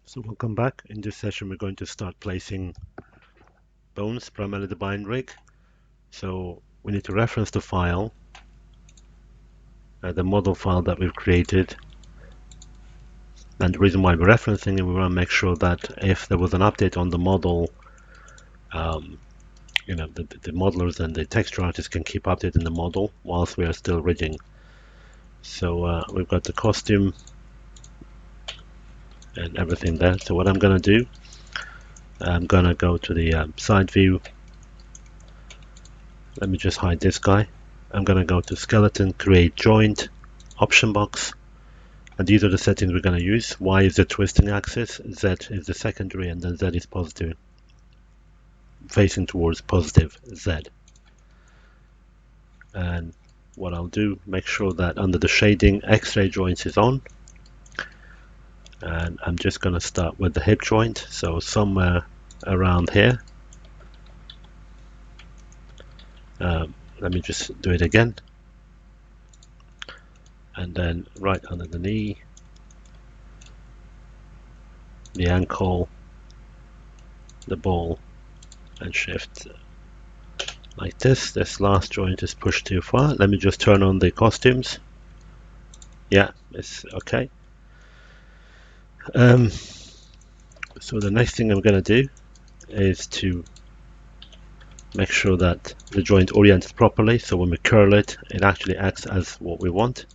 So welcome back. In this session, we're going to start placing bones, primarily the bind rig. So we need to reference the file, the model file that we've created. And the reason why we're referencing it, we want to make sure that if there was an update on the model, the modelers and the texture artists can keep updating the model whilst we are still rigging. So we've got the costume and everything there. So what I'm going to do, I'm going to go to the side view. Let me just hide this guy. I'm going to go to skeleton, create joint, option box, and these are the settings we're going to use. Y is the twisting axis, Z is the secondary, and then Z is positive, facing towards positive Z. And what I'll do, make sure that under the shading, X-ray joints is on. And I'm just going to start with the hip joint, so somewhere around here. Let me just do it again. And then right under the knee, the ankle, the ball, and shift like this. This last joint is pushed too far. Let me just turn on the costumes. Yeah, it's okay. So the next thing I'm going to do is to make sure that the joint orients properly, so when we curl it, it actually acts as what we want.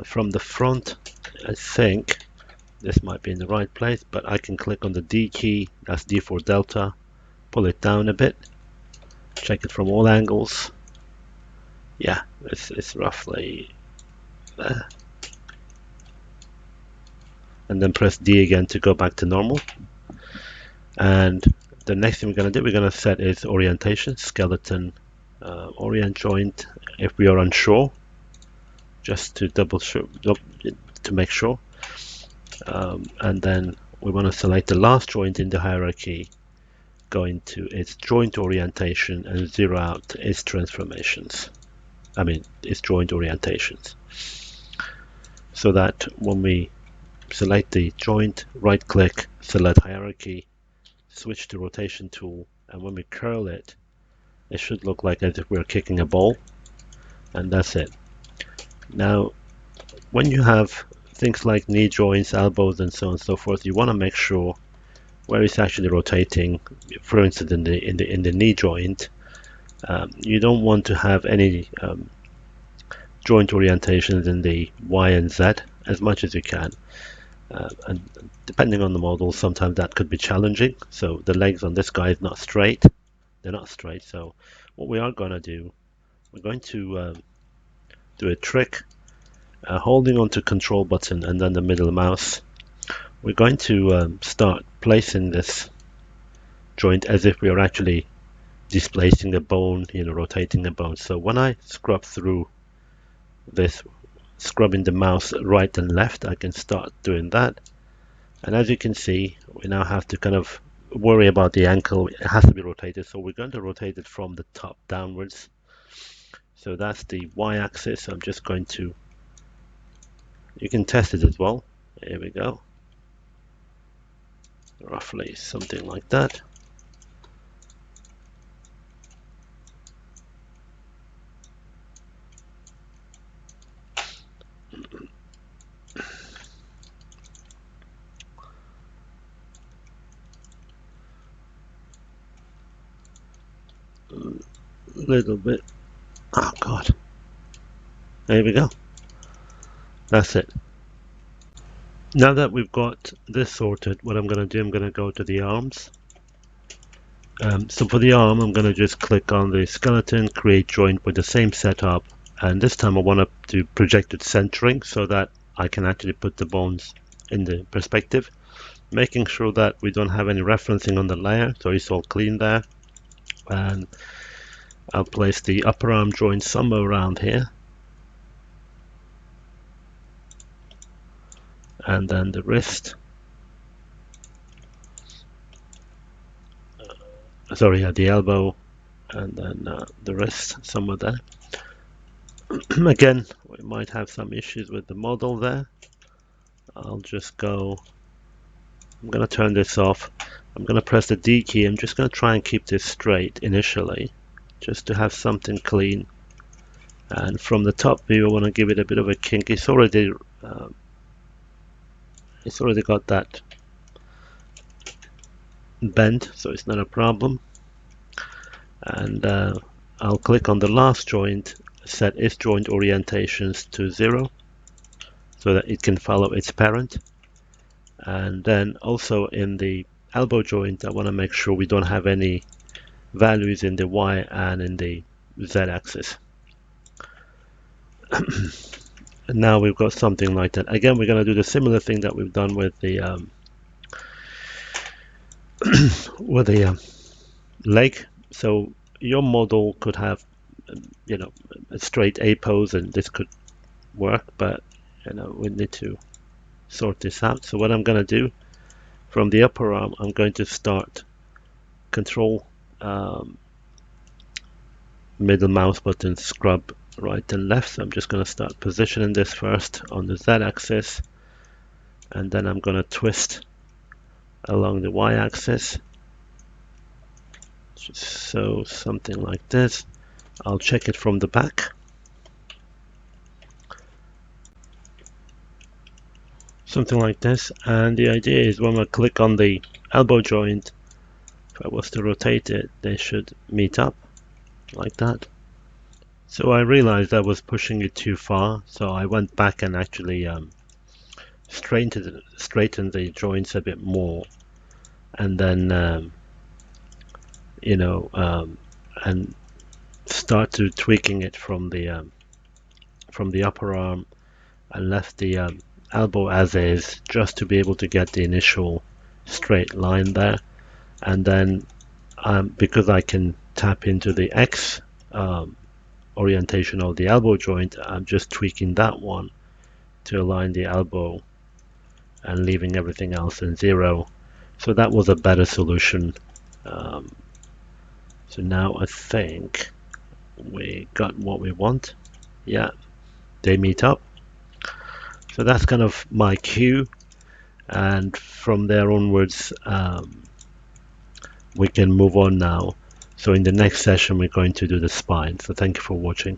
From the front, I think this might be in the right place, but I can click on the D key, that's D for delta, pull it down a bit, check it from all angles. Yeah, it's roughly there. And then press D again to go back to normal. And the next thing we're going to do, we're going to set its orientation, skeleton orient joint, if we are unsure, just to to make sure. And then we want to select the last joint in the hierarchy, go into its joint orientation and zero out its transformations. Its joint orientations. So that when we select the joint, right click, select hierarchy, switch to rotation tool, and when we curl it, it should look like as if we're kicking a ball, and that's it. Now, when you have things like knee joints, elbows, and so on and so forth, you want to make sure where it's actually rotating. For instance, in the knee joint, you don't want to have any joint orientations in the Y and Z as much as you can. And depending on the model, sometimes that could be challenging. So the legs on this guy is not straight. They're not straight. So what we are going to do, we're going to do a trick, holding onto control button and then the middle mouse. We're going to start placing this joint as if we are actually displacing a bone, rotating a bone. So when I scrub through this, scrubbing the mouse right and left, I can start doing that. And as you can see, we now have to kind of worry about the ankle. It has to be rotated, so we're going to rotate it from the top downwards. So that's the y-axis. I'm just going to, you can test it as well. Here we go. Roughly something like that. A little bit. Oh God. There we go. That's it. Now that we've got this sorted, what I'm going to do, I'm going to go to the arms. So for the arm, I'm going to just click on the skeleton, create joint with the same setup, and this time I want to do projected centering so that I can actually put the bones in the perspective, making sure that we don't have any referencing on the layer, so it's all clean there. And I'll place the upper arm joint somewhere around here, and then the wrist. The elbow, and then the wrist somewhere there. Again, we might have some issues with the model there. I'll just go I'm going to turn this off. I'm going to press the D key. I'm just going to try and keep this straight initially, just to have something clean. And from the top view, I want to give it a bit of a kink. It's already got that bend, so it's not a problem. And I'll click on the last joint, set its joint orientations to 0 so that it can follow its parent. And then also in the elbow joint, I want to make sure we don't have any values in the Y and in the Z axis. And now we've got something like that. Again, we're going to do the similar thing that we've done with the leg. So your model could have, you know, a straight A pose, and this could work, but you know, we need to sort this out. So what I'm going to do, from the upper arm, I'm going to start control middle mouse button, scrub right and left. So I'm just going to start positioning this first on the Z axis, and then I'm going to twist along the Y axis. So something like this. I'll check it from the back. Something like this. And the idea is when I click on the elbow joint, if I was to rotate it, they should meet up like that. So I realized I was pushing it too far, so I went back and actually straightened the joints a bit more, and then and started tweaking it from the upper arm, and left the elbow as is, just to be able to get the initial straight line there. And then because I can tap into the X orientation of the elbow joint, I'm just tweaking that one to align the elbow and leaving everything else in 0. So that was a better solution. So now I think we got what we want. Yeah, they meet up. So that's kind of my cue, and from there onwards we can move on now. So in the next session we're going to do the spine. So thank you for watching.